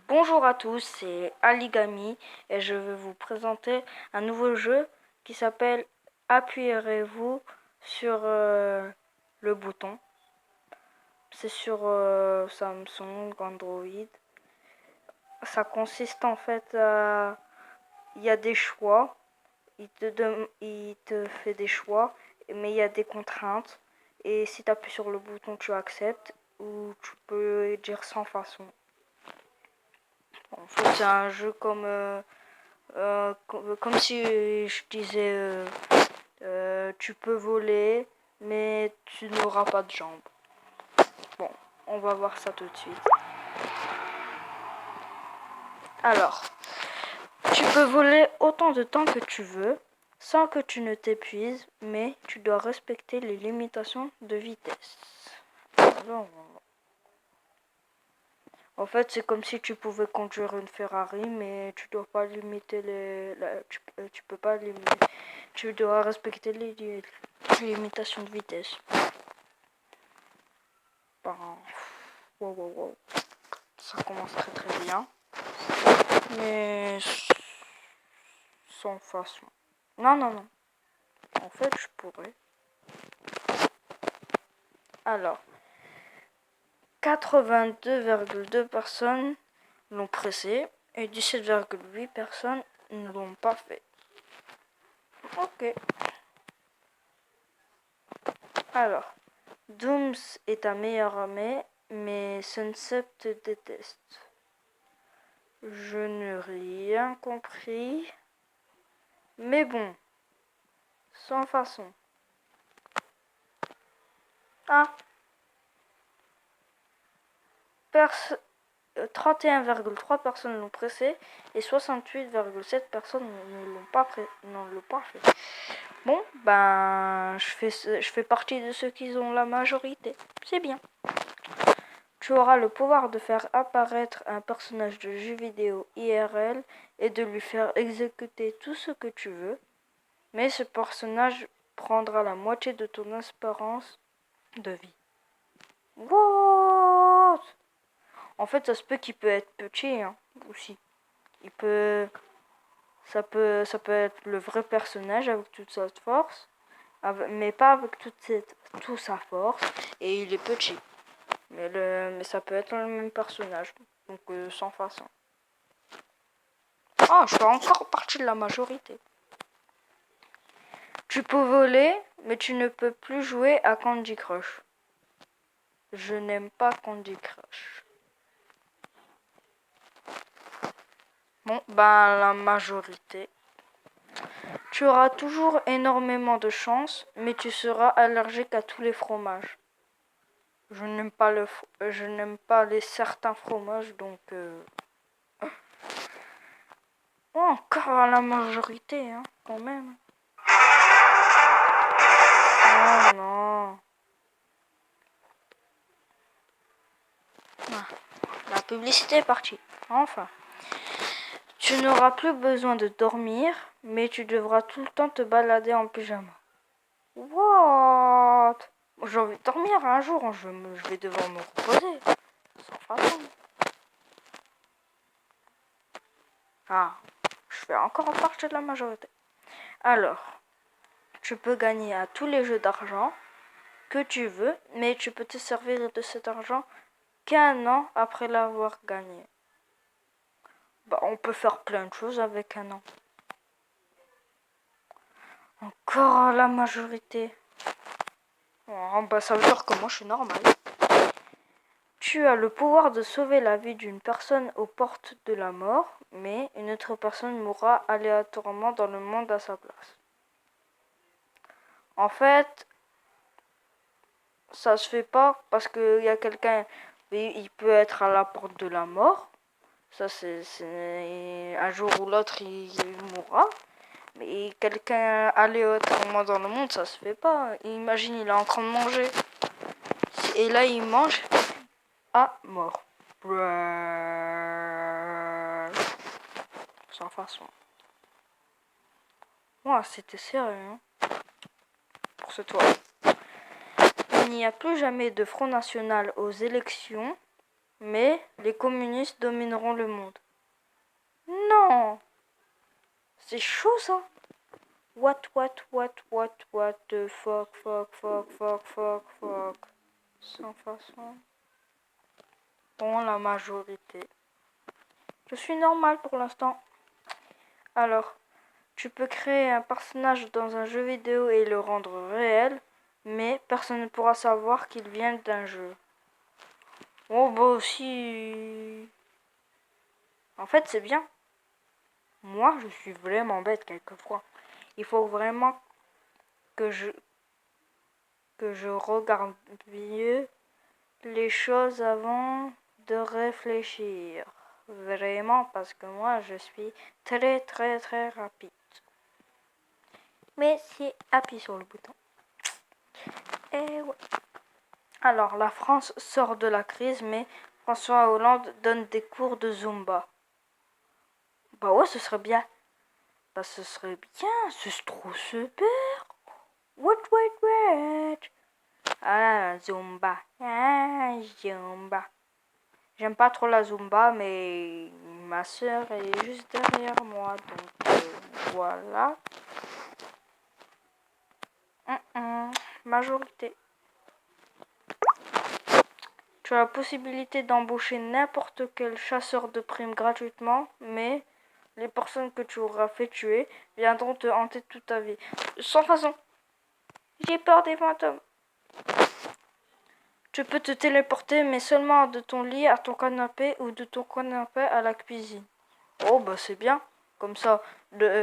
Bonjour à tous, c'est Aligami et je vais vous présenter un nouveau jeu qui s'appelle Appuyez-vous sur le bouton. C'est sur Samsung, Android. Ça consiste en fait à... Il y a des choix, il te fait des choix, mais il y a des contraintes. Et si tu appuies sur le bouton, tu acceptes ou tu peux dire sans façon. En fait, c'est un jeu comme si je disais tu peux voler, mais tu n'auras pas de jambes. Bon, on va voir ça tout de suite. Alors, tu peux voler autant de temps que tu veux, sans que tu ne t'épuises, mais tu dois respecter les limitations de vitesse. Alors, en fait, c'est comme si tu pouvais conduire une Ferrari, mais tu dois pas limiter tu peux pas limiter. Tu dois respecter les limitations de vitesse. Ben, wow. Ça commence très bien. Mais sans façon. Non. En fait, je pourrais. Alors, 82,2 personnes l'ont pressé et 17,8 personnes ne l'ont pas fait. Ok. Alors, Dooms est ta meilleure amie, mais Sunset te déteste. Je n'ai rien compris. Mais bon, sans façon. Ah, 31,3 personnes l'ont pressé et 68,7 personnes ne l'ont pas fait. Bon, ben, je fais partie de ceux qui ont la majorité. C'est bien. Tu auras le pouvoir de faire apparaître un personnage de jeu vidéo IRL et de lui faire exécuter tout ce que tu veux. Mais ce personnage prendra la moitié de ton espérance de vie. What? En fait, ça se peut qu'il peut être petit aussi. Ça peut être le vrai personnage avec toute sa force, mais pas avec toute sa force. Et il est petit. Mais ça peut être le même personnage. Donc sans façon. Ah, je fais encore partie de la majorité. Tu peux voler, mais tu ne peux plus jouer à Candy Crush. Je n'aime pas Candy Crush. Bon, ben la majorité. Tu auras toujours énormément de chance, mais tu seras allergique à tous les fromages. Je n'aime pas les certains fromages, donc encore à la majorité, quand même. Oh non. Ah, la publicité est partie. Enfin. Tu n'auras plus besoin de dormir, mais tu devras tout le temps te balader en pyjama. What? J'ai envie de dormir un jour, je vais devoir me reposer. Sans façon. Ah, je fais encore partie de la majorité. Alors, tu peux gagner à tous les jeux d'argent que tu veux, mais tu peux te servir de cet argent qu'un an après l'avoir gagné. Bah, on peut faire plein de choses avec un an. Encore la majorité. Oh, bah ça veut dire que moi je suis normal. Tu as le pouvoir de sauver la vie d'une personne aux portes de la mort, mais une autre personne mourra aléatoirement dans le monde à sa place. En fait, ça se fait pas parce qu'il y a quelqu'un, il peut être à la porte de la mort. Ça, c'est un jour ou l'autre, il mourra. Mais quelqu'un aléatoirement dans le monde, ça se fait pas. Imagine, il est en train de manger. Et là, il mange à mort. Sans façon. Moi, c'était sérieux pour ce tour. Il n'y a plus jamais de Front National aux élections. mais les communistes domineront le monde. Non, c'est chaud ça. What the fuck. Sans façon. Bon, la majorité. Je suis normal pour l'instant. Alors, tu peux créer un personnage dans un jeu vidéo et le rendre réel, mais personne ne pourra savoir qu'il vient d'un jeu. Oh bah aussi. En fait, c'est bien. Moi, je suis vraiment bête quelquefois. Il faut vraiment que je regarde mieux les choses avant de réfléchir. Vraiment, parce que moi, je suis très rapide. Mais si, appuie sur le bouton. Et ouais. Alors, la France sort de la crise, mais François Hollande donne des cours de Zumba. Bah ouais, ce serait bien. Bah ce serait bien, c'est trop super. What. Ah, Zumba. Ah, Zumba. J'aime pas trop la Zumba, mais ma soeur est juste derrière moi, donc voilà. Majorité. Tu as la possibilité d'embaucher n'importe quel chasseur de primes gratuitement, mais les personnes que tu auras fait tuer viendront te hanter toute ta vie. Sans façon. J'ai peur des fantômes. Tu peux te téléporter, mais seulement de ton lit à ton canapé ou de ton canapé à la cuisine. Oh, bah c'est bien. Comme ça,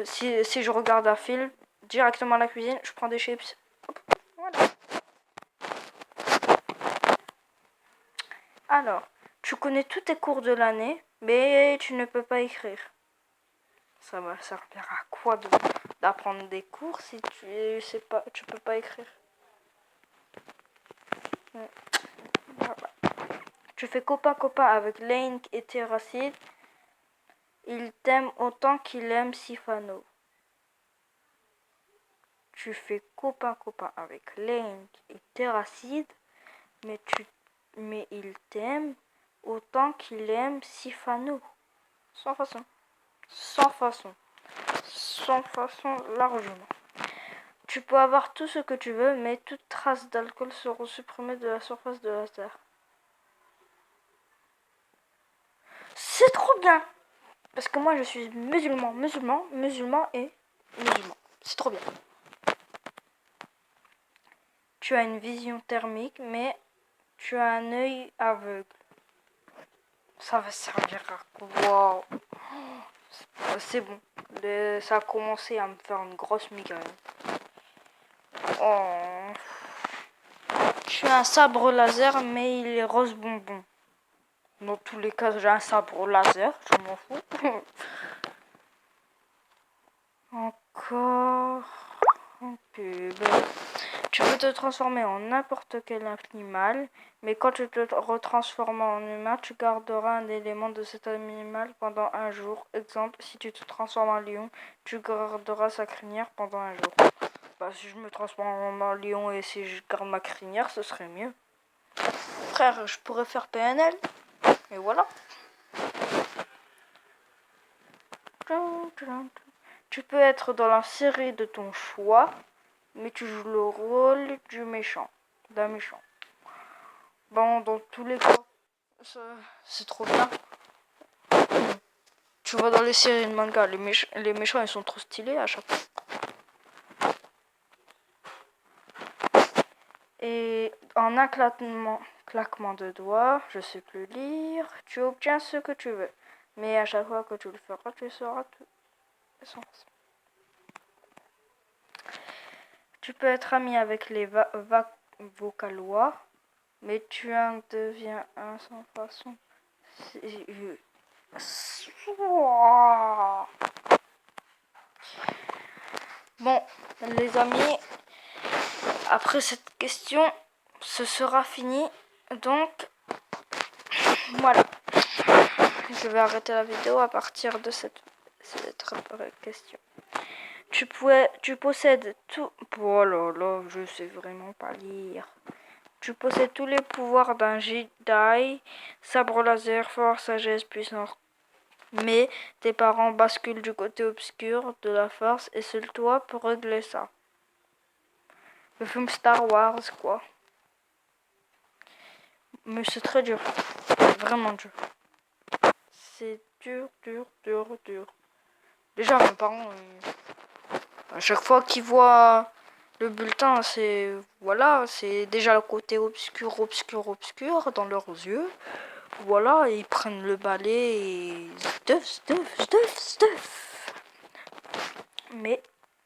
si je regarde un film, directement à la cuisine, je prends des chips. Hop, voilà. Alors, tu connais tous tes cours de l'année, mais tu ne peux pas écrire. Ça va servir à quoi d'apprendre des cours si tu peux pas écrire? Voilà. Tu fais copain avec Link et Terracid. Il t'aime autant qu'il aime Sifano. Tu fais copain avec Link et Terracid, mais il t'aime autant qu'il aime Sifano. Sans façon. Largement. Tu peux avoir tout ce que tu veux, mais toute trace d'alcool sera supprimée de la surface de la Terre. C'est trop bien. Parce que moi je suis musulman. C'est trop bien. Tu as une vision thermique, mais tu as un œil aveugle. Ça va servir à quoi? C'est bon. Ça a commencé à me faire une grosse migraine. Oh. Tu as un sabre laser, mais il est rose bonbon. Dans tous les cas, j'ai un sabre laser, je m'en fous. Encore un pub. Tu peux te transformer en n'importe quel animal, mais quand tu te retransformes en humain, tu garderas un élément de cet animal pendant un jour. Exemple, si tu te transformes en lion, tu garderas sa crinière pendant un jour. Bah, si je me transforme en lion et si je garde ma crinière, ce serait mieux. Frère, je pourrais faire PNL. Et voilà. Tu peux être dans la série de ton choix, mais tu joues le rôle d'un méchant. Bon, dans tous les cas, c'est trop bien. Tu vois dans les séries de manga, les méchants ils sont trop stylés à chaque fois. Et en un claquement de doigts, je sais plus lire, tu obtiens ce que tu veux. Mais à chaque fois que tu le feras, tu sauras tout. Tu peux être ami avec les vocalois, mais tu en deviens un sans façon. Bon, les amis, après cette question, ce sera fini. Donc, voilà. Je vais arrêter la vidéo à partir de cette question. Tu possèdes tout. Oh là là, je sais vraiment pas lire. Tu possèdes tous les pouvoirs d'un Jedi, sabre laser, force, sagesse, puissance. Mais tes parents basculent du côté obscur de la force et seul toi peux régler ça. Le film Star Wars, quoi. Mais c'est très dur. Vraiment dur. C'est dur, dur, dur, dur. Déjà, mes parents, à chaque fois qu'ils voient le bulletin, c'est déjà le côté obscur, obscur, obscur dans leurs yeux. Voilà, ils prennent le balai et stuff, stuff, stuff, stuff. Mais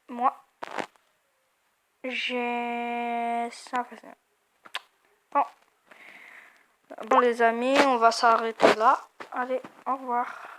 moi, j'ai ça. Bon. Bon les amis, on va s'arrêter là. Allez, au revoir.